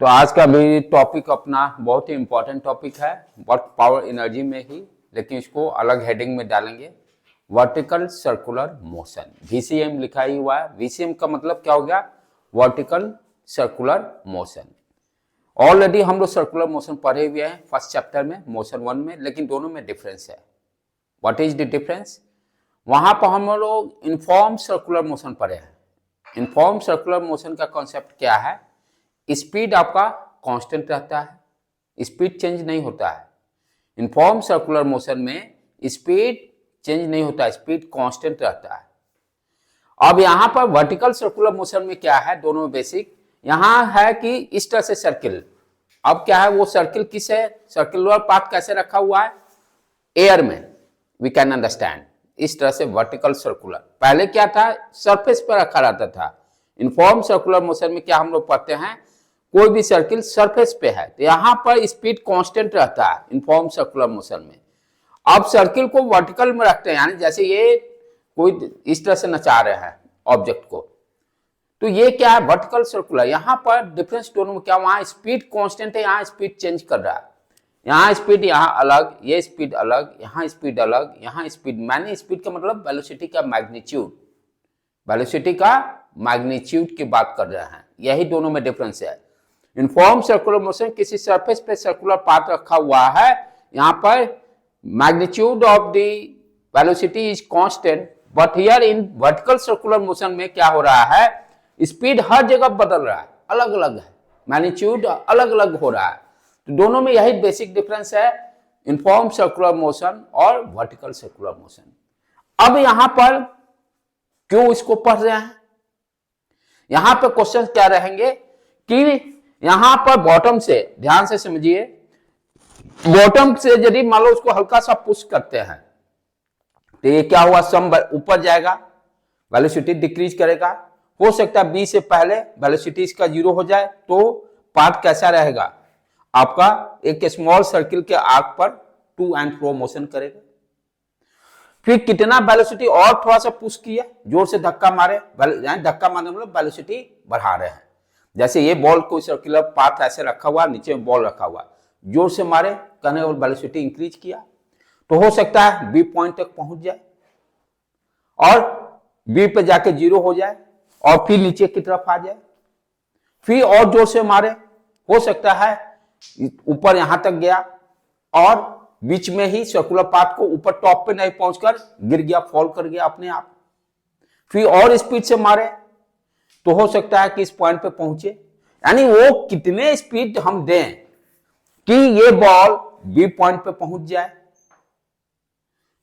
तो आज का भी टॉपिक अपना बहुत ही इंपॉर्टेंट टॉपिक है वर्क पावर एनर्जी में ही, लेकिन इसको अलग हेडिंग में डालेंगे। वर्टिकल सर्कुलर मोशन, वीसीएम लिखा ही हुआ है। वीसीएम का मतलब क्या हो गया? Vertical circular motion. ऑलरेडी हम लोग सर्कुलर मोशन पढ़े हुए हैं फर्स्ट चैप्टर में, मोशन 1 में, लेकिन दोनों में डिफरेंस है। What is the difference? वहां पर हम लोग यूनिफॉर्म सर्कुलर मोशन पढ़े हैं। यूनिफॉर्म सर्कुलर मोशन का कॉन्सेप्ट क्या है? स्पीड आपका कांस्टेंट रहता है, स्पीड चेंज नहीं होता है। यूनिफॉर्म सर्कुलर मोशन में स्पीड चेंज नहीं होता है, स्पीड कांस्टेंट रहता है। अब यहां पर वर्टिकल सर्कुलर मोशन में क्या है, दोनों में बेसिक यहां है कि इस तरह से सर्किल। अब क्या है, वो सर्किल किस है, सर्कुलर पाथ कैसे रखा हुआ है? एयर में। वी कैन अंडरस्टैंड इस तरह से वर्टिकल सर्कुलर। पहले क्या था, सरफेस पर रखा रहता था। यूनिफॉर्म सर्कुलर मोशन में क्या हम लोग पढ़ते हैं, कोई भी सर्किल सरफेस पे है तो यहां पर स्पीड कांस्टेंट रहता है यूनिफॉर्म सर्कुलर मोशन में। अब सर्किल को वर्टिकल में रखते हैं, यानी जैसे ये कोई इस तरह से नचा रहे हैं ऑब्जेक्ट को, तो ये क्या है, वर्टिकल सर्कुलर। यहां पर डिफरेंस दोनों में क्या, वहां स्पीड कांस्टेंट है, यहाँ स्पीड चेंज कर रहा है। यहाँ स्पीड यहाँ अलग, ये स्पीड अलग, यहाँ स्पीड अलग, यहाँ स्पीड। मैंने स्पीड का मतलब वेलोसिटी का मैग्नीट्यूड, वेलोसिटी का मैग्नीट्यूड की बात कर रहे हैं। यही दोनों में डिफरेंस है। यूनिफॉर्म सर्कुलर मोशन, किसी सरफेस पे सर्कुलर पाथ रखा हुआ है, यहाँ पर magnitude of the velocity is constant, but here in vertical circular motion में क्या हो रहा है, स्पीड हर जगह बदल रहा है, अलग अलग है, मैग्नीट्यूड अलग अलग हो रहा है। तो दोनों में यही बेसिक डिफरेंस है, यूनिफॉर्म सर्कुलर मोशन और वर्टिकल सर्कुलर मोशन। अब यहां पर क्यों इसको पढ़ रहे हैं, यहां पर क्वेश्चन क्या रहेंगे कि यहां पर बॉटम से, ध्यान से समझिए, बॉटम से यदि मान लो उसको हल्का सा पुश करते हैं तो ये क्या हुआ, सम ऊपर जाएगा, वेलोसिटी डिक्रीज करेगा। हो सकता है बी से पहले वेलोसिटी इसका 0 हो जाए, तो पाथ कैसा रहेगा आपका, एक स्मॉल सर्किल के आर्क पर टू एंड फ्रो मोशन करेगा। फिर कितना वेलोसिटी और थोड़ा सा पुश किया, जोर से धक्का मारे, धक्का मारने मतलब वेलोसिटी बढ़ा रहे हैं। जैसे ये बॉल कोई सर्कुलर पाथ ऐसे रखा हुआ, नीचे में बॉल रखा हुआ, जोर से मारे, कहने का वेलोसिटी इंक्रीज किया, तो हो सकता है बी पॉइंट तक पहुंच जाए और बी पे जाके 0 हो जाए और फिर नीचे की तरफ आ जाए। फिर और जोर से मारे, हो सकता है ऊपर यहां तक गया और बीच में ही सर्कुलर पाथ को ऊपर टॉप पे नहीं पहुंचकर गिर गया, फॉल कर गया अपने आप। फिर और स्पीड से मारे तो हो सकता है कि इस पॉइंट पे पहुंचे। यानी वो कितने स्पीड हम दें कि ये बॉल बी पॉइंट पे पहुंच जाए,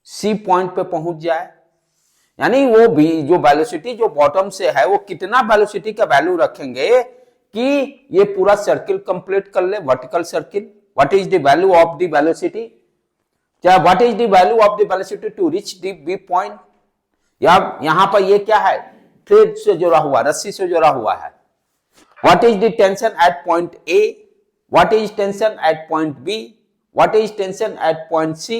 सी पॉइंट पे पहुंच जाए। यानी वो भी जो वेलोसिटी जो बॉटम से है, वो कितना वेलोसिटी का वैल्यू रखेंगे कि ये पूरा सर्किल कंप्लीट कर ले, vertical circle. What is the value of the velocity, क्या what is the value of the velocity to reach the B point. या यहां पर ये क्या है, थ्रेड से जुड़ा हुआ, रस्सी से जुड़ा हुआ है। What is the tension at point A, what is tension at point B, what is tension at point C.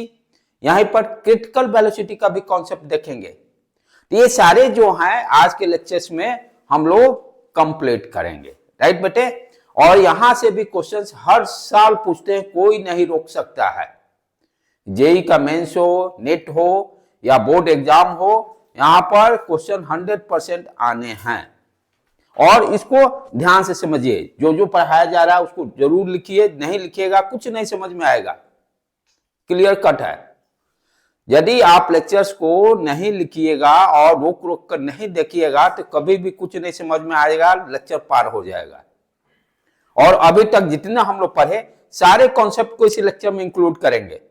यहीं पर क्रिटिकल वेलोसिटी का भी कॉन्सेप्ट देखेंगे। तो ये सारे जो हैं आज के लेक्चर्स में हम लोग कंप्लीट करेंगे, राइट बेटे। और यहां से भी क्वेश्चंस हर साल पूछते हैं, कोई नहीं रोक सकता है। जेई का मेंस हो, नेट हो या बोर्ड एग्जाम हो, यहां पर क्वेश्चन 100% आने हैं। और इसको ध्यान से समझिए, जो जो पढ़ाया जा रहा है उसको जरूर लिखिए, नहीं लिखिएगा कुछ नहीं समझ में आएगा। क्लियर कट है। यदि आप लेक्चर्स को नहीं लिखिएगा और रोक रोक कर नहीं देखिएगा तो कभी भी कुछ नहीं समझ में आएगा, लेक्चर पार हो जाएगा। और अभी तक जितना हम लोग पढ़े सारे कॉन्सेप्ट को इसी लेक्चर में इंक्लूड करेंगे।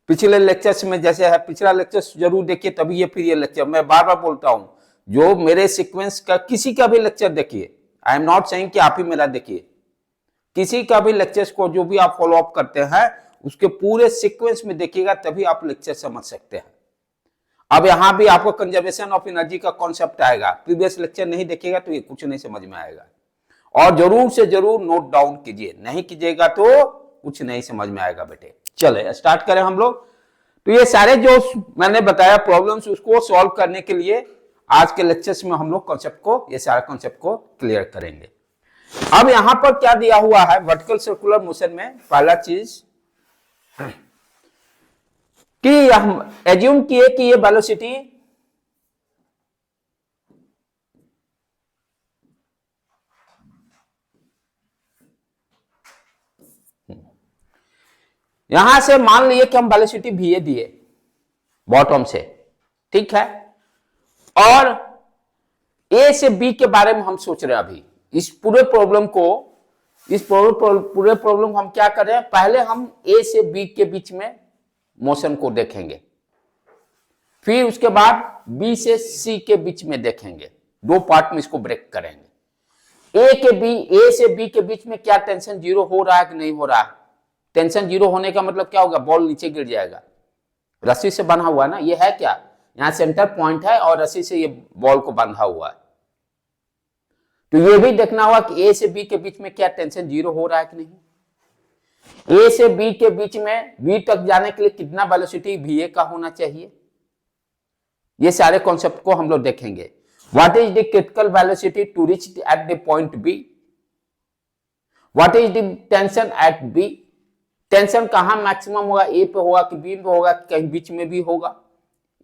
पिछले लेक्चर्स में जैसे है, पिछला लेक्चर जरूर देखिए, तभी ये फिर ये लेक्चर। मैं बार बार बोलता हूं, जो मेरे सीक्वेंस का किसी का भी लेक्चर देखिए, आई एम नॉट सेइंग कि आप ही मेरा देखिए, किसी का भी लेक्चर्स को जो भी आप फॉलो अप करते हैं उसके पूरे सीक्वेंस में देखिएगा, तभी आप लेक्चर समझ सकते हैं। अब यहां भी आपको कंजर्वेशन ऑफ एनर्जी का कॉन्सेप्ट आएगा, प्रीवियस लेक्चर नहीं देखिएगा तो ये कुछ नहीं समझ में आएगा। और जरूर से जरूर नोट डाउन कीजिए, नहीं कीजिएगा तो कुछ नहीं समझ में आएगा बेटे। चले स्टार्ट करें हम लोग। तो ये सारे जो मैंने बताया प्रॉब्लम्स, उसको सॉल्व करने के लिए आज के लेक्चर्स में हम लोग कॉन्सेप्ट को, ये सारा कॉन्सेप्ट को क्लियर करेंगे। अब यहां पर क्या दिया हुआ है वर्टिकल सर्कुलर मोशन में, पहला चीज कि हम एज्यूम किए कि ये वेलोसिटी यहां से मान लिए कि हम वेलोसिटी va दिए बॉटम से, ठीक है, और ए से बी के बारे में हम सोच रहे हैं अभी इस पूरे प्रॉब्लम को, पूरे प्रॉब्लम को हम क्या कर रहे हैं, पहले हम ए से बी के बीच में मोशन को देखेंगे, फिर उसके बाद बी से सी के बीच में देखेंगे, दो पार्ट में इसको ब्रेक करेंगे। ए से बी के बीच में क्या टेंशन जीरो हो रहा है कि नहीं हो रहा है। टेंशन जीरो होने का मतलब क्या होगा, बॉल नीचे गिर जाएगा, रस्सी से बंधा हुआ है ना, ये है क्या, यहां सेंटर पॉइंट है और रस्सी से ये बॉल को बंधा हुआ है। तो ये भी देखना होगा कि ए से बी के बीच में क्या टेंशन जीरो हो रहा है कि नहीं। ए से बी के बीच में बी तक जाने के लिए कितना वेलोसिटी va का होना चाहिए, ये सारे कॉन्सेप्ट को हम लोग देखेंगे। What is the critical velocity to reach at the point B, what is the tension at B, tension कहां मैक्सिमम होगा, ए पे होगा कि बी पे होगा कि कहीं बीच में भी होगा,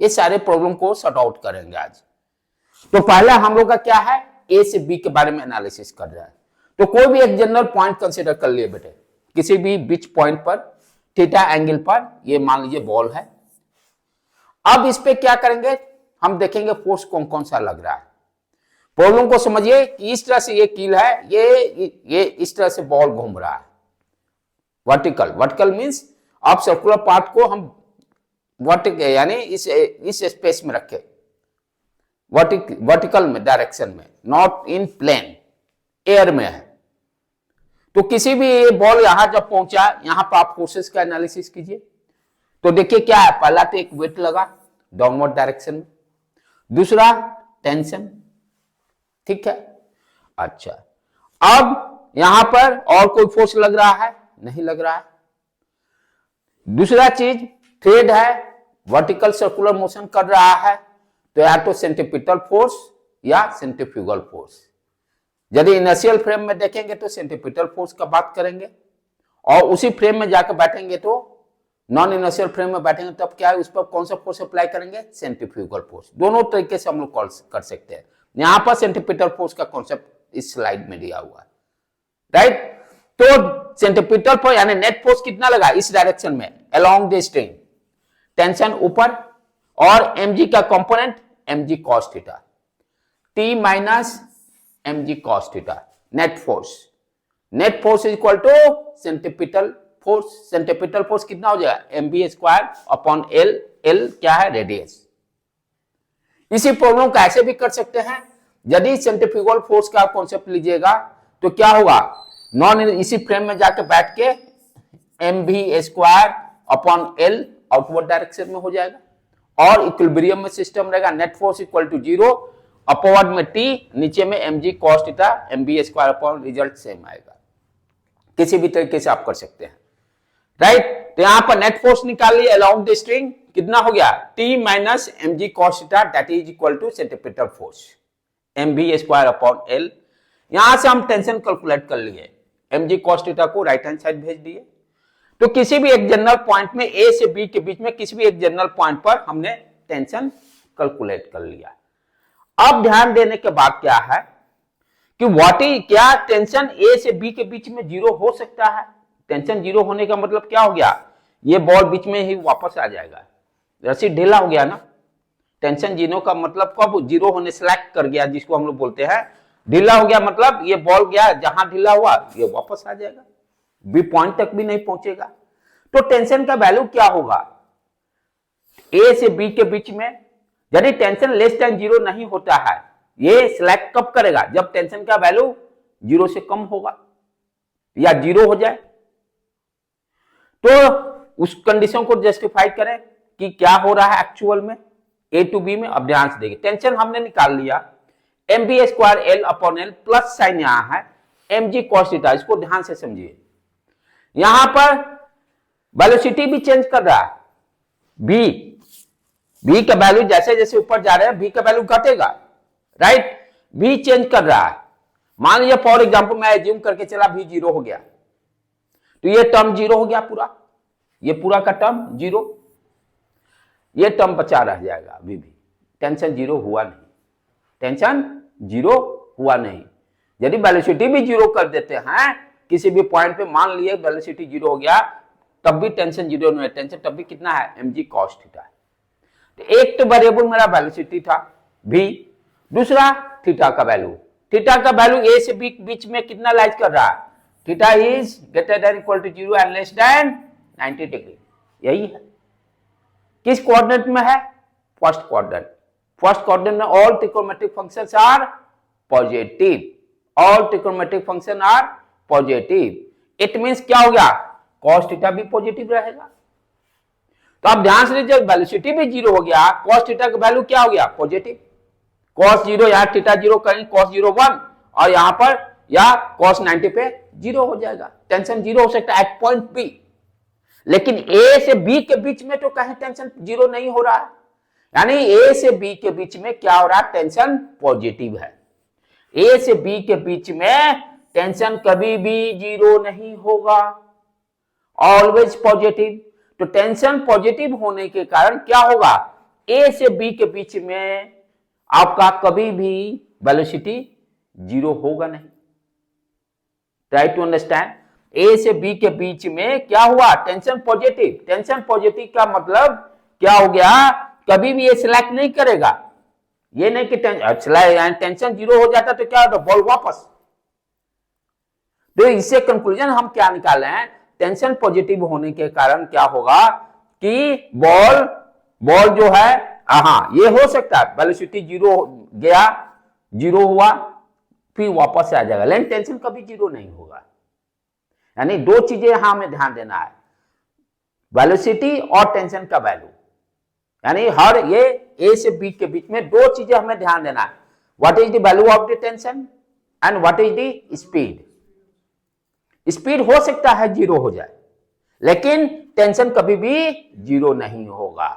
ये सारे प्रॉब्लम को सॉर्ट आउट करेंगे आज। तो पहला हम लोग का क्या है, ए से बी के बारे में एनालिसिस कर रहा है। तो कोई भी एक जनरल पॉइंट कंसीडर कर लिए बेटे, किसी भी बीच पॉइंट पर थीटा एंगल पर, ये मान लीजिए बॉल है। अब इस पे क्या करेंगे, हम देखेंगे फोर्स कौन कौन सा लग रहा है। प्रॉब्लम को समझिए कि इस तरह से ये कील है, ये इस तरह से बॉल घूम रहा है वर्टिकल, वर्टिकल मींस आप सर्कुलर पार्ट को हम वर्टिकल यानी इस स्पेस में रखे, वर्टिकल में डायरेक्शन में, नॉट इन प्लेन, एयर में है। तो किसी भी बॉल यहां जब पहुंचा, यहां पर आप फोर्सेस का एनालिसिस कीजिए, तो देखिए क्या है, पहला तो एक वेट लगा डाउनवर्ड डायरेक्शन में, दूसरा टेंशन, ठीक है। अच्छा, अब यहां पर और कोई फोर्स लग रहा है, नहीं लग रहा है। दूसरा चीज थ्रेड है, वर्टिकल सर्कुलर मोशन कर रहा है, तो या तो सेंट्रीपिटल फोर्स या सेंट्रीफ्यूगल फोर्स। यदि इनर्शियल फ्रेम में देखेंगे तो सेंट्रीपिटल फोर्स का बात करेंगे, और उसी फ्रेम में जाकर बैठेंगे तो नॉन इनर्शियल फ्रेम में बैठेंगे तब क्या है, उस पर कौन सा फोर्स अप्लाई करेंगे, सेंट्रीफ्यूगल फोर्स। दोनों तरीके से हम लोग कॉल कर सकते हैं। यहां पर सेंट्रीपिटल फोर्स का कॉन्सेप्ट इस स्लाइड में दिया हुआ है, राइट। तो सेंट्रीपिटल फोर्स यानी नेट फोर्स कितना लगा इस डायरेक्शन में अलोंग द स्ट्रिंग, टेंशन ऊपर, और mg का component mg cos theta, t minus mg cos theta, net force. Net force is equal to centripetal force. Centripetal force कितना हो जाएगा, mv square upon l, l क्या है, radius. इसी problem को ऐसे भी कर सकते हैं, यदि सेंट्रीफ्यूगल फोर्स का कॉन्सेप्ट लीजिएगा तो क्या होगा, नॉन इसी फ्रेम में जाकर बैठ के mv square upon l outward direction में हो जाएगा, और इक्विलिब्रियम में सिस्टम रहेगा, net force equal to 0, upward में t, नीचे में mg cos theta, mv square upon, result same आएगा। किसी भी तरीके से आप कर सकते हैं, राइट। तो यहां पर नेट फोर्स निकाल लिए अलोंग द स्ट्रिंग, कितना हो गया, t minus mg cos theta, that is equal to centripetal force mv square upon l। यहां से हम टेंशन कैलकुलेट कर लिए, mg cos थीटा को राइट हैंड साइड भेज दिए। तो किसी भी एक जनरल पॉइंट में ए से बी के बीच में किसी भी एक जनरल पॉइंट पर हमने टेंशन कैलकुलेट कर लिया। अब ध्यान देने के बाद क्या है कि व्हाट इज, क्या टेंशन ए से बी के बीच में जीरो हो सकता है। टेंशन जीरो होने का मतलब क्या हो गया, ये बॉल बीच में ही वापस आ जाएगा, रस्सी ढीला हो गया ना। टेंशन जीरो का मतलब कब जीरो होने, स्लैक कर गया जिसको हम लोग बोलते हैं, ढीला हो गया मतलब ये बॉल गया जहां ढीला हुआ ये वापस आ जाएगा, बी पॉइंट तक भी नहीं पहुंचेगा। तो टेंशन का वैल्यू क्या होगा, ए से बी के बीच में यदि टेंशन लेस देन जीरो नहीं होता है, ये सिलेक्ट कब करेगा, जब टेंशन का वैल्यू जीरो से कम होगा या जीरो हो जाए। तो उस कंडीशन को जस्टिफाई करें कि क्या हो रहा है एक्चुअल में ए टू बी में। अब ध्यान से देखिए, टेंशन हमने निकाल लिया, mv square l upon l, plus sign यहां है mg cos थीटा। इसको ध्यान से समझिए, यहां पर वेलोसिटी भी चेंज कर रहा है, v का वैल्यू जैसे जैसे ऊपर जा रहे हैं v का वैल्यू घटेगा, राइट। v चेंज कर रहा है, मान लीजिए फॉर एग्जांपल मैं एज्यूम करके चला भी 0 हो गया, तो ये टर्म 0 हो गया पूरा, ये पूरा का टर्म 0, ये टर्म बचा रह जाएगा अभी भी, टेंशन 0 हुआ नहीं, टेंशन 0 हुआ नहीं। यदि वेलोसिटी भी 0 कर देते हैं किसी भी पॉइंट पे, मान लिए वेलोसिटी 0 हो गया, तब भी टेंशन 0 नहीं है, टेंशन तब भी कितना है, mg cos थीटा है। तो एक तो वेरिएबल मेरा वेलोसिटी था v, दूसरा थीटा का वैल्यू, थीटा का वैल्यू a से b बीच में कितना लाइज कर रहा है, theta is greater than equal to 0 and less than 90 degree, यही है। किस क्वाड्रेंट में है, फर्स्ट क्वाड्रेंट। फर्स्ट क्वाड्रेंट में all trigonometric functions are positive, all trigonometric function are positive. It means क्या हो गया, cos थीटा भी पॉजिटिव रहेगा। तो आप ध्यान से लीजिए, वेलोसिटी भी 0 हो गया, cos थीटा का वैल्यू क्या हो गया, पॉजिटिव। cos 0 यहां थीटा 0 करेंगे, cos 0 1, और यहां पर या cos 90 पे 0 हो जाएगा। टेंशन 0 हो सकता है एट पॉइंट बी, लेकिन a से b के बीच में तो कहीं टेंशन 0 नहीं हो रहा है, यानी a से b के बीच में क्या हो रहा है, टेंशन पॉजिटिव है। a से b के बीच में टेंशन कभी भी 0 नहीं होगा, ऑलवेज पॉजिटिव। तो टेंशन पॉजिटिव होने के कारण क्या होगा, a से b के बीच में आपका कभी भी वेलोसिटी 0 होगा नहीं। ट्राई टू अंडरस्टैंड, a से b के बीच में क्या हुआ, टेंशन पॉजिटिव। टेंशन पॉजिटिव का मतलब क्या हो गया, कभी भी ये सिलेक्ट नहीं करेगा, ये नहीं कि टेंशन 0 हो जाता तो क्या होता, बॉल वापस। तो इससे कंक्लूजन हम क्या निकाल रहे हैं, टेंशन पॉजिटिव होने के कारण क्या होगा कि बॉल जो है, हाँ ये हो सकता है वेलोसिटी 0 गया, 0 हुआ, फिर वापस आ जाएगा, लेकिन टेंशन कभी 0 नहीं होगा। यानी दो चीजें यहां हमें ध्यान देना है, वेलोसिटी और टेंशन का वैल्यू, यानी हर ये a से b के बीच में दो चीजें हमें ध्यान देना है, what is the value of the tension and what is the speed. Speed हो सकता है 0 हो जाए, लेकिन टेंशन कभी भी 0 नहीं होगा,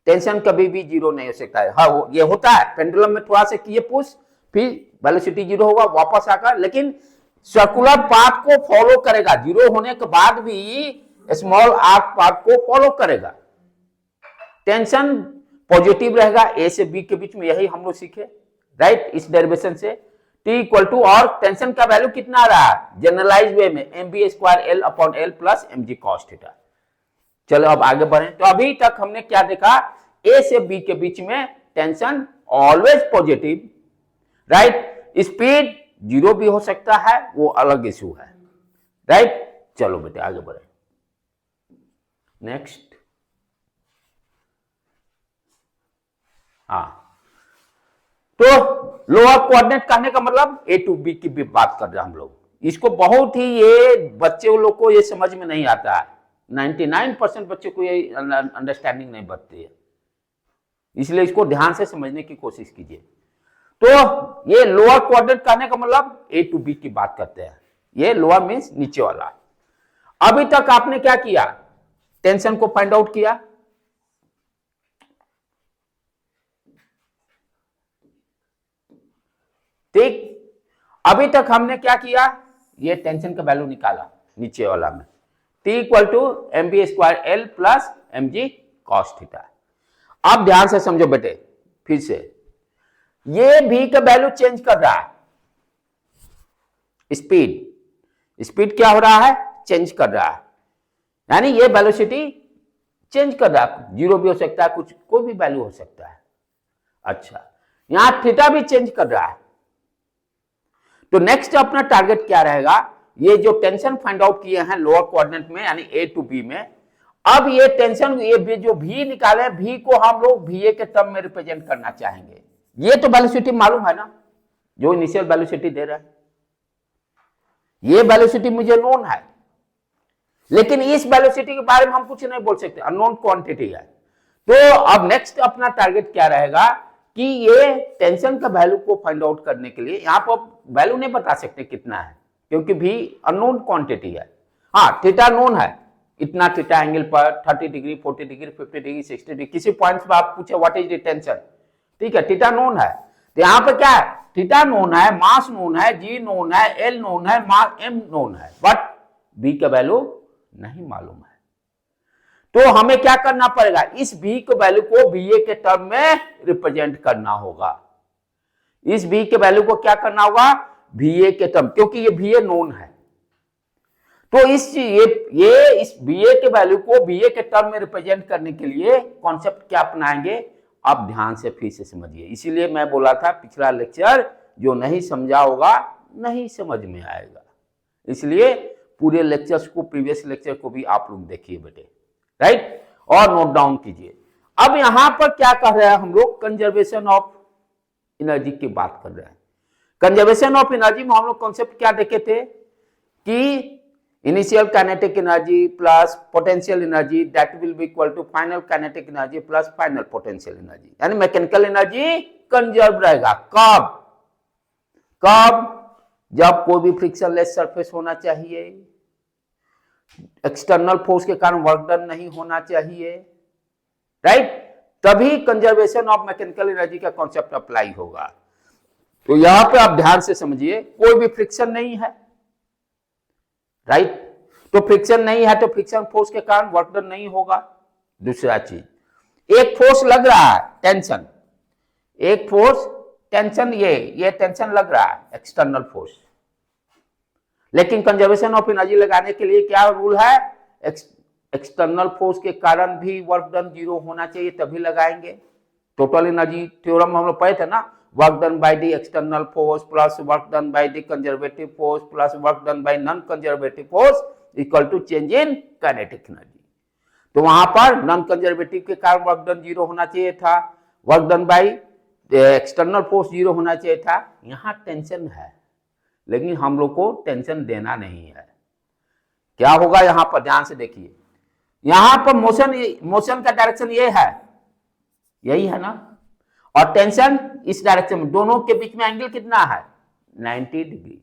टेंशन कभी भी 0 नहीं हो सकता है। हाँ ये होता है पेंडुलम में, थोड़ा सा किए पुश, फिर वेलोसिटी 0 होगा वापस आकर, लेकिन सर्कुलर पाथ को फॉलो करेगा, 0 होने के बाद भी स्मॉल आर्क पाथ को फॉलो करेगा। टेंशन पॉजिटिव रहेगा a से b के बीच में, यही हम लोग सीखे राइट, इस डेरिवेशन से। t इक्वल टू, और टेंशन का वैल्यू कितना आ रहा है जनरलाइज वे में, mv square l upon l plus mg cos theta. चलो अब आगे बढ़ें। तो अभी तक हमने क्या देखा, a से b के बीच में tension always positive, right. Speed 0 भी हो सकता है, वो अलग इशू है, राइट। चलो बेटे आगे बढ़े, नेक्स्ट। हाँ, तो लोअर कोऑर्डिनेट कहने का मतलब a टू b की भी बात कर रहे हैं हम लोग। इसको बहुत ही, ये बच्चे लोग को ये समझ में नहीं आता है, 99% बच्चे को ये अंडरस्टैंडिंग नहीं बनती है, इसलिए इसको ध्यान से समझने की कोशिश कीजिए। तो ये लोअर कोऑर्डिनेट कहने का मतलब a टू b की बात करते हैं, ये लोअर मींस नीचे वाला। अभी तक आपने क्या किया, टेंशन को फाइंड आउट किया, ठीक। अभी तक हमने क्या किया, ये टेंशन का वैल्यू निकाला नीचे वाला में, t equal to mv square l plus mg cos theta. अब ध्यान से समझो बेटे, फिर से ये v का वैल्यू चेंज कर रहा है, स्पीड क्या हो रहा है, चेंज कर रहा है, यानी ये वेलोसिटी चेंज कर रहा है, 0 भी हो सकता है, कुछ कोई भी वैल्यू हो सकता है। अच्छा, यहां थीटा भी चेंज कर रहा है। तो नेक्स्ट अपना टारगेट क्या रहेगा, ये जो टेंशन फाइंड आउट किए हैं लोअर कोऑर्डिनेट में यानी a टू b में, अब ये टेंशन ये जो v निकाले, v को हम लोग va के टर्म में रिप्रेजेंट करना चाहेंगे। ये तो वेलोसिटी मालूम है ना, जो इनिशियल वेलोसिटी दे रहा है, ये वेलोसिटी मुझे नोन है, लेकिन इस वेलोसिटी के बारे में हम कुछ नहीं बोल सकते, अननोन क्वांटिटी है। तो अब नेक्स्ट अपना टारगेट क्या रहेगा कि ये टेंशन का वैल्यू को फाइंड आउट करने के लिए, यहां पर वैल्यू नहीं बता सकते कितना है, क्योंकि भी अननोन क्वांटिटी है। हाँ, थीटा नोन है, इतना थीटा एंगल पर 30 डिग्री, 40 डिग्री, 50 डिग्री, 60 डिग्री, किसी पॉइंट पर आप पूछे व्हाट इज द टेंशन, ठीक है, थीटा नोन है। तो यहां पर क्या है, थीटा नोन है, मास नोन है, जी नोन है, एल नोन है, मास एम नोन है, बट बी का वैल्यू नहीं मालूम है। तो हमें क्या करना पड़ेगा, इस बी के वैल्यू को बीए के टर्म में रिप्रेजेंट करना होगा। इस बी के वैल्यू को क्या करना होगा, बीए के टर्म, क्योंकि ये बीए नोन है। तो इस बीए के वैल्यू को बीए के टर्म में रिप्रेजेंट करने के लिए कॉन्सेप्ट क्या अपनाएंगे, आप ध्यान से फिर से समझिए। इसीलिए मैं बोला था पिछला लेक्चर जो नहीं समझा होगा नहीं समझ में आएगा, इसलिए पूरे लेक्चर्स को, प्रीवियस लेक्चर को भी आप लोग देखिए बेटे, राइट, और नोट डाउन कीजिए। अब यहां पर क्या कर रहे हैं हम लोग, कंजर्वेशन ऑफ एनर्जी की बात कर रहे हैं। कंजर्वेशन ऑफ एनर्जी में हम लोग कॉन्सेप्ट क्या देखे थे कि initial kinetic energy plus potential energy that will be equal to final kinetic energy plus final potential energy, यानी मैकेनिकल एनर्जी कंजर्व रहेगा। कब कब, जब कोई भी फ्रिक्शनलेस सरफेस होना चाहिए, एक्सटर्नल फोर्स के कारण वर्क डन नहीं होना चाहिए, राइट, तभी कंजर्वेशन ऑफ मैकेनिकल एनर्जी का कॉन्सेप्ट अप्लाई होगा। तो यहां पे आप ध्यान से समझिए, कोई भी फ्रिक्शन नहीं है, राइट, तो फ्रिक्शन नहीं है तो फ्रिक्शन फोर्स के कारण वर्क डन नहीं होगा। दूसरा चीज, एक फोर्स लग रहा है, टेंशन, एक फोर्स टेंशन, ये टेंशन लग रहा है, एक्सटर्नल फोर्स, लेकिन कंजर्वेशन ऑफ एनर्जी लगाने के लिए क्या रूल है, एक्सटर्नल फोर्स के कारण भी वर्क डन 0 होना चाहिए, तभी लगाएंगे। टोटल एनर्जी थ्योरम हम लोग पढ़े थे ना, work done by the external force plus work done by the conservative force plus work done by non conservative force equal to change in kinetic energy. तो वहां पर नॉन कंजर्वेटिव के कारण वर्क डन 0 होना चाहिए था, work done by external force 0 होना चाहिए था। यहां टेंशन है, लेकिन हम लोग को टेंशन देना नहीं है। क्या होगा यहां पर, ध्यान से देखिए, यहां पर मोशन का डायरेक्शन ये है, यही है ना, और टेंशन इस डायरेक्शन में, दोनों के बीच में एंगल कितना है, 90 डिग्री।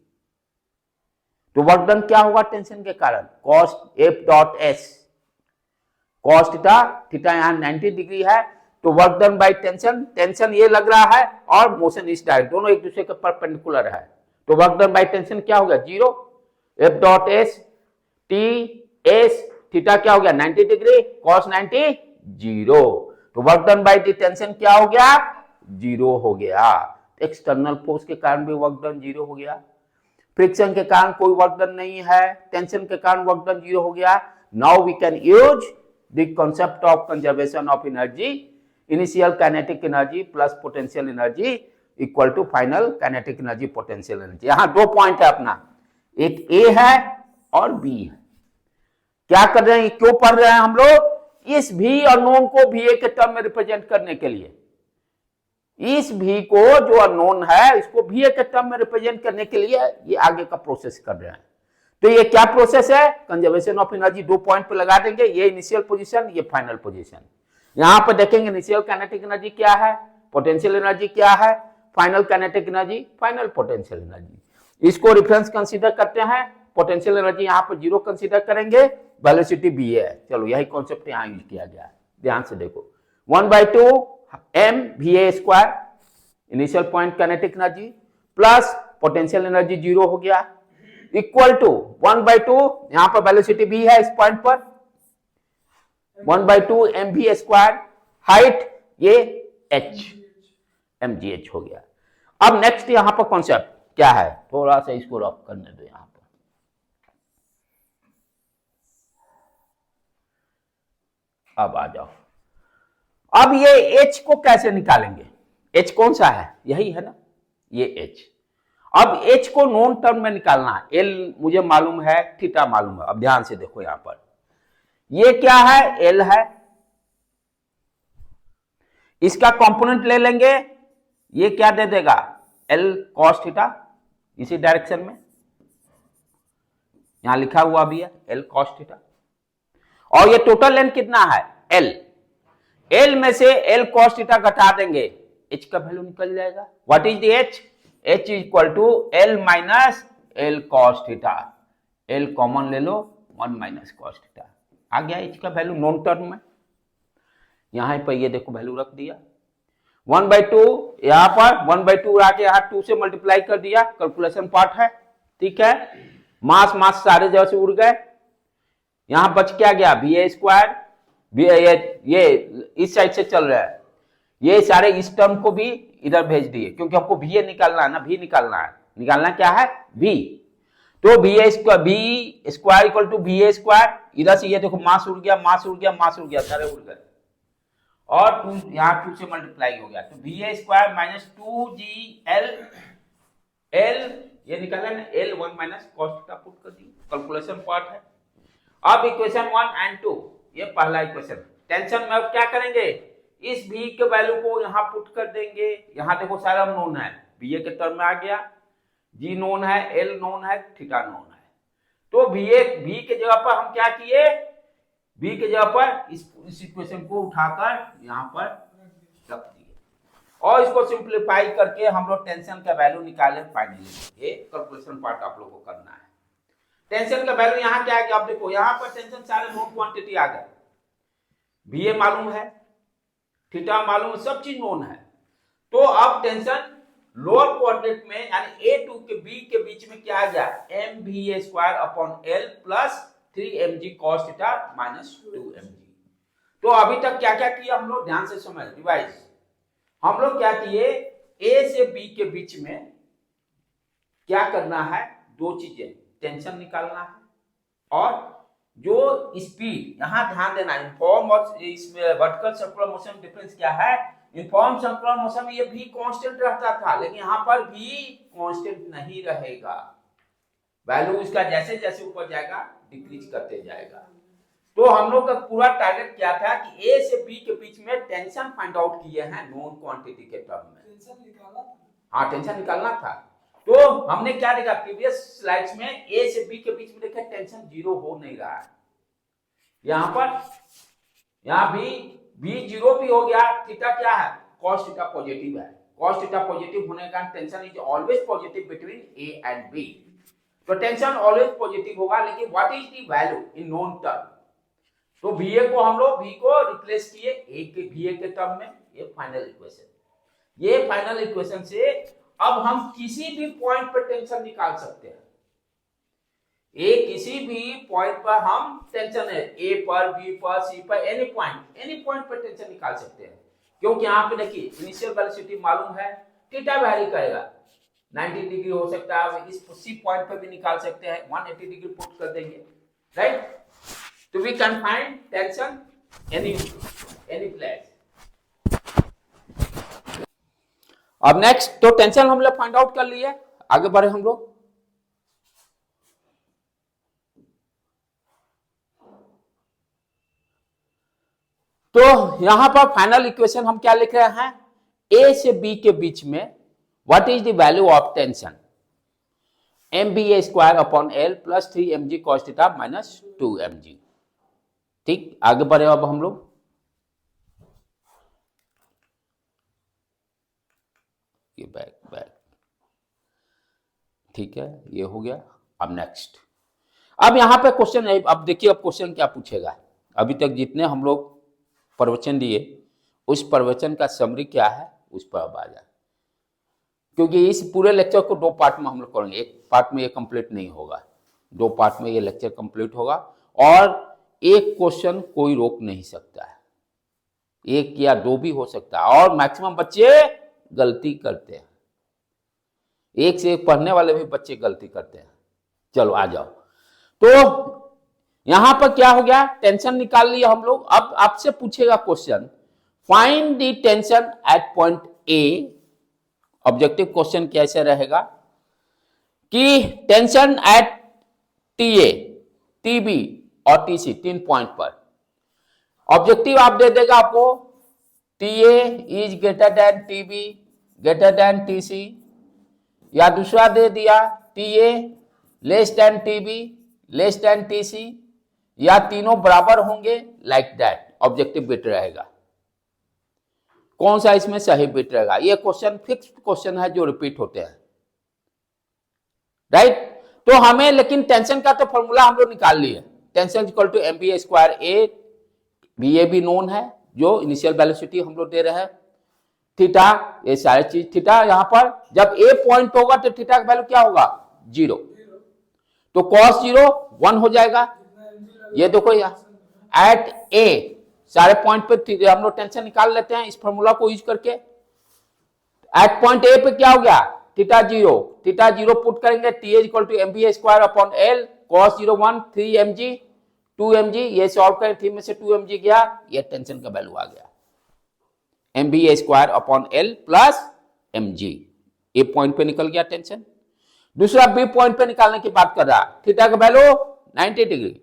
तो वर्क डन क्या होगा टेंशन के कारण, cos F dot S, cos theta, theta यहां 90 डिग्री है, तो work done by tension, tension ये लग रहा है और मोशन इस डायरेक्शन, दोनों एक दूसरे के परपेंडिकुलर है, तो वर्क डन बाय टेंशन क्या हो गया, 0, F dot S T S, theta क्या हो गया 90 डिग्री, कॉस 90 0, तो work done by the tension क्या हो गया, 0 हो गया। एक्सटर्नल फोर्स के कारण भी वर्क डन 0 हो गया, फ्रिक्शन के कारण कोई वर्क डन नहीं है, टेंशन के कारण वर्क डन 0 हो गया। Now we can use the concept of conservation of energy, initial kinetic energy plus potential energy equal to final kinetic energy potential energy. यहां 2 पॉइंट है अपना, एक ए है और बी है। क्या कर रहे हैं, क्यों पढ़ रहे हैं हम लोग, इस भी अननोन को भी ए के टर्म में रिप्रेजेंट करने के लिए, इस भी को जो अननोन है इसको भी ए के टर्म में रिप्रेजेंट करने के लिए ये आगे का प्रोसेस कर रहे हैं। तो ये क्या प्रोसेस है, कंजर्वेशन ऑफ एनर्जी 2 पॉइंट पे लगा देंगे, ये इनिशियल पोजीशन, ये फाइनल पोजीशन। यहां पर देखेंगे इनिशियल काइनेटिक एनर्जी क्या है, पोटेंशियल एनर्जी क्या है, final kinetic energy, final potential energy. इसको रेफरेंस कंसीडर करते हैं, पोटेंशियल एनर्जी यहां पर 0 कंसीडर करेंगे, वेलोसिटी बी है। चलो यही कॉन्सेप्ट यहां यूज किया गया है, ध्यान से देखो, 1/2 m va square initial point kinetic energy plus potential energy 0 हो गया, इक्वल टू 1/2, यहां पर वेलोसिटी b है इस पॉइंट पर, 1/2 mv स्क्वायर, हाइट ये h mgh हो गया। अब नेक्स्ट यहां पर कॉन्सेप्ट क्या है, थोड़ा सा इसको रफ करने दो यहां पर, अब आ जाओ। अब ये h को कैसे निकालेंगे, h कौन सा है, यही है ना, ये h। अब h को नॉन टर्म में निकालना है, l मुझे मालूम है, थीटा मालूम है। अब ध्यान से देखो यहां पर, ये क्या है, l है, इसका कंपोनेंट ले लेंगे, ये क्या दे देगा, l cos थीटा, इसी डायरेक्शन में यहां लिखा हुआ भी है l cos थीटा, और ये टोटल लेंथ कितना है l, l में से l cos थीटा घटा देंगे, h का वैल्यू निकल जाएगा। What is the h, h equal to l minus l cos theta, l common ले लो, 1 माइनस cos थीटा, आ गया h का वैल्यू नॉन टर्म में। यहां पर ये देखो वैल्यू रख दिया, 1/2 यहाँ पर 1/2 उड़ा के यहाँ 2 से मल्टीप्लाई कर दिया, कैलकुलेशन पार्ट है, ठीक है। मास मास सारे जगह से उड़ गए, यहां बच क्या गया VA स्क्वायर, ये इस साइड से चल रहा है, ये सारे इस टर्म को भी इधर भेज दिए क्योंकि हमको VA निकालना है ना, V निकालना है, निकालना क्या है V, तो VA square equal to VA square, इधर से ये देखो मास उड़ गया, मास उड़ गया, मास उड़ गया, सारे उड़ गए, और 2 यहाँ 2 से मल्टीप्लाई हो गया, तो VA square minus 2GL, L ये निकाला ना, L1 minus cos theta put कर दी, कैलकुलेशन पार्ट है। अब इक्वेशन 1 एंड 2, ये पहला इक्वेशन, टेंशन में अब क्या करेंगे, इस V के वैल्यू को यहां पुट कर देंगे, यहां देखो सारा नोन है, VA के टर्म में आ गया, G नोन है, L नोन है, थीटा नोन है, तो V के जगह पर हम क्या किए, V के जगह पर इस इक्वेशन को उठाकर यहां पर रख दिए, और इसको सिंप्लीफाई करके हम लोग टेंशन का वैल्यू निकाले फाइनली, ये कैलकुलेशन पार्ट आप लोगों को करना है। टेंशन का वैल्यू यहाँ क्या है, आप देखो यहाँ पर टेंशन सारे नोन क्वांटिटी आ गए, VA मालूम है, थीटा मालूम है, सब चीज नोन है, तो अब टेंशन लोअर कोऑर्डिनेट में यानी A2 के B के बीच में क्या आ गया, MVA square upon L plus 3mg cos theta minus 2mg। तो अभी तक क्या क्या किया हम लोग, ध्यान से समझ, रिवाइज, हम लोग क्या किए, A से B के बीच में क्या करना है, दो चीजें, टेंशन निकालना है और जो स्पीड, यहां ध्यान देना, यूनिफॉर्म और इसमें वर्टिकल सर्कुलर मोशन डिफरेंस क्या है, यूनिफॉर्म सर्कुलर मोशन में ये भी कांस्टेंट रहता था, लेकिन यहां पर भी कांस्टेंट नहीं रहेगा, वैल्यू इसका जैसे जैसे ऊपर जाएगा डिक्रीज करते जाएगा। तो हम लोग का पूरा टारगेट क्या था कि A से B के बीच में टेंशन फाइंड आउट किए हैं नॉन क्वांटिटी के टर्म में, टेंशन निकालना था, हाँ टेंशन निकालना था। तो हमने क्या देखा प्रीवियस स्लाइड्स में, A से B के बीच में देखा टेंशन जीरो हो नहीं रहा है, यहां पर यहां B जीरो भी हो गया, थीटा क्या है, cos थीटा पॉजिटिव है, cos थीटा पॉजिटिव होने का tension is always positive between A and B, तो टेंशन ऑलवेज पॉजिटिव होगा, लेकिन what is the value in known term, तो VA को हम लोग V को रिप्लेस किए A के VA के टर्म में, ये फाइनल इक्वेशन, ये फाइनल इक्वेशन से अब हम किसी भी पॉइंट पर टेंशन निकाल सकते हैं, किसी भी पॉइंट पर हम टेंशन है, A पर, B पर, C पर, एनी पॉइंट पर टेंशन निकाल सकते हैं, क्योंकि यहाँ पे देखिए इनिशियल वेलोसिटी मालूम है, थीटा वैरी करेगा, 90 डिग्री हो सकता है, इस C पॉइंट पर भी निकाल सकते हैं, 180 डिग्री पुट कर देंगे, राइट, तो we can find tension any place. अब नेक्स्ट, तो टेंशन हम लोग फाइंड आउट कर लिए, आगे बढ़े हम लोग, तो यहां पर फाइनल इक्वेशन हम क्या लिख रहे हैं, A से B के बीच में what is the value of tension, MVA square upon L plus 3mg cos theta minus 2mg, ठीक, आगे बढ़े अब हम लोग, ये बैक, ठीक है, ये हो गया। अब नेक्स्ट, अब यहां पे क्वेश्चन है, अब देखिए अब क्वेश्चन क्या पूछेगा, अभी तक जितने हम लोग प्रवचन दिए उस प्रवचन का समरी क्या है उस पर अब आ जाए, क्योंकि इस पूरे लेक्चर को दो पार्ट में हम लोग करेंगे, एक पार्ट में ये कंप्लीट नहीं होगा, दो पार्ट में ये लेक्चर कंप्लीट होगा, और एक क्वेश्चन कोई रोक नहीं सकता है, एक या दो भी हो सकता है, और मैक्सिमम बच्चे गलती करते हैं, एक से एक पढ़ने वाले भी बच्चे गलती करते हैं। चलो आ जाओ, तो यहां पर क्या हो गया, टेंशन निकाल लिया हम लोग, अब आपसे पूछेगा question, find the tension at point A, objective question कैसे रहेगा कि टेंशन एट TA, TB और TC, 3 पॉइंट पर, ऑब्जेक्टिव आप दे देगा आपको TA is greater then TB greater than TC, या दूसरा दे दिया TA less than TB less than TC, या तीनों बराबर होंगे, लाइक दैट ऑब्जेक्टिव बिट रहेगा, कौन सा इसमें सही बिट रहेगा, ये क्वेश्चन फिक्स क्वेश्चन है जो रिपीट होते हैं, राइट। तो हमें लेकिन टेंशन का तो फॉर्मूला हम लोग निकाल लिए, tension equal to MVA square A, VA भी नोन है जो इनिशियल वेलोसिटी हम लोग दे रहे हैं, थीटा, ये सारी चीज थीटा। यहां पर जब ए पॉइंट होगा तो थीटा का वैल्यू क्या होगा 0, तो cos 0 1 हो जाएगा। ये देखो यहाँ एट ए सारे पॉइंट पे हम लोग टेंशन निकाल लेते हैं इस फॉर्मूला को यूज करके। एट पॉइंट ए पे क्या हो गया थीटा 0 पुट करेंगे, T is equal to M B square upon L, cos 0 1 3 mg 2 mg, ये सॉल्व करें 3 में से 2 mg गया, ये टेंशन का वैल्यू आ गया M B square upon L plus mg। A point पे निकल गया टेंशन। दूसरा बी पॉइंट पे निकालने की बात कर रहा है, थीटा का वैल्यू 90 डिग्री,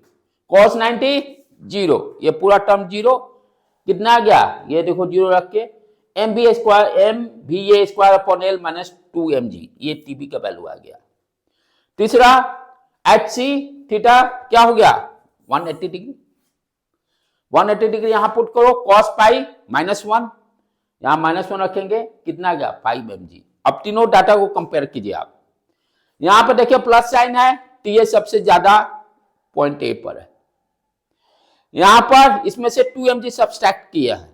cos 90 0, ये पूरा टर्म 0, कितना आ गया ये देखो 0 रख के M B square upon L minus 2 mg, ये टीबी का वैल्यू आ गया। तीसरा एच सी थीटा क्या हो गया 180 डिग्री, 180 डिग्री यहां पुट करो, cos पाई -1, यहां -1 रखेंगे, कितना गया 5 mg। अब तीनों डाटा को कंपेयर कीजिए आप, यहां पर देखिए प्लस साइन है, टीए सबसे ज्यादा पॉइंट ए पर है, यहां पर इसमें से 2 mg सब्सट्रैक्ट किया है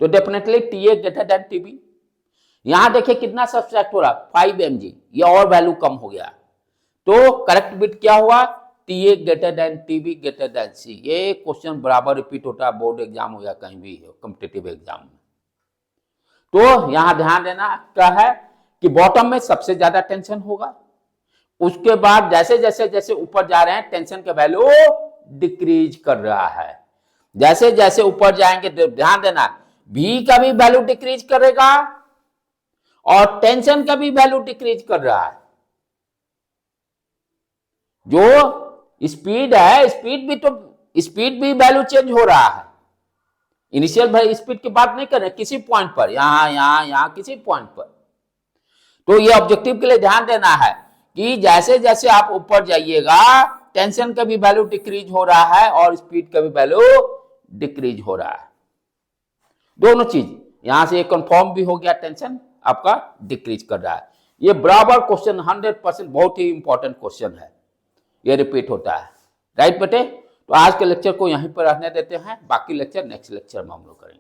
तो definitely TA greater than TB. यहां देखिए कितना सब्सट्रैक्ट हो रहा 5 mg, ये और वैल्यू कम हो गया, तो करेक्ट बिट क्या हुआ TA greater than TB greater than C. ये क्वेश्चन बराबर रिपीट होता है बोर्ड एग्जाम हो या कहीं भी हो कॉम्पिटिटिव एग्जाम में। तो यहां ध्यान देना क्या है कि बॉटम में सबसे ज्यादा टेंशन होगा, उसके बाद जैसे जैसे जैसे ऊपर जा रहे हैं टेंशन का वैल्यू डिक्रीज कर रहा है, जैसे जैसे ऊपर जाएंगे ध्यान देना भी का भी वैल्यू डिक्रीज करेगा और टेंशन का भी वैल्यू डिक्रीज कर रहा है। जो स्पीड है स्पीड भी वैल्यू चेंज हो रहा है। इनिशियल स्पीड की बात नहीं कर रहे, किसी पॉइंट पर यहां किसी पॉइंट पर। तो ये ऑब्जेक्टिव के लिए ध्यान देना है कि जैसे जैसे आप ऊपर जाइएगा टेंशन का भी वैल्यू डिक्रीज हो रहा है और स्पीड का भी वैल्यू डिक्रीज हो रहा है। दोनों चीज यहां से कंफर्म भी हो गया, टेंशन आपका डिक्रीज कर रहा है। ये बराबर क्वेश्चन 100% बहुत ही इंपॉर्टेंट क्वेश्चन है, ये रिपीट होता है। राइट बेटे, तो आज के लेक्चर को यहीं पर रहने देते हैं, बाकी लेक्चर नेक्स्ट लेक्चर में हम लोग करेंगे।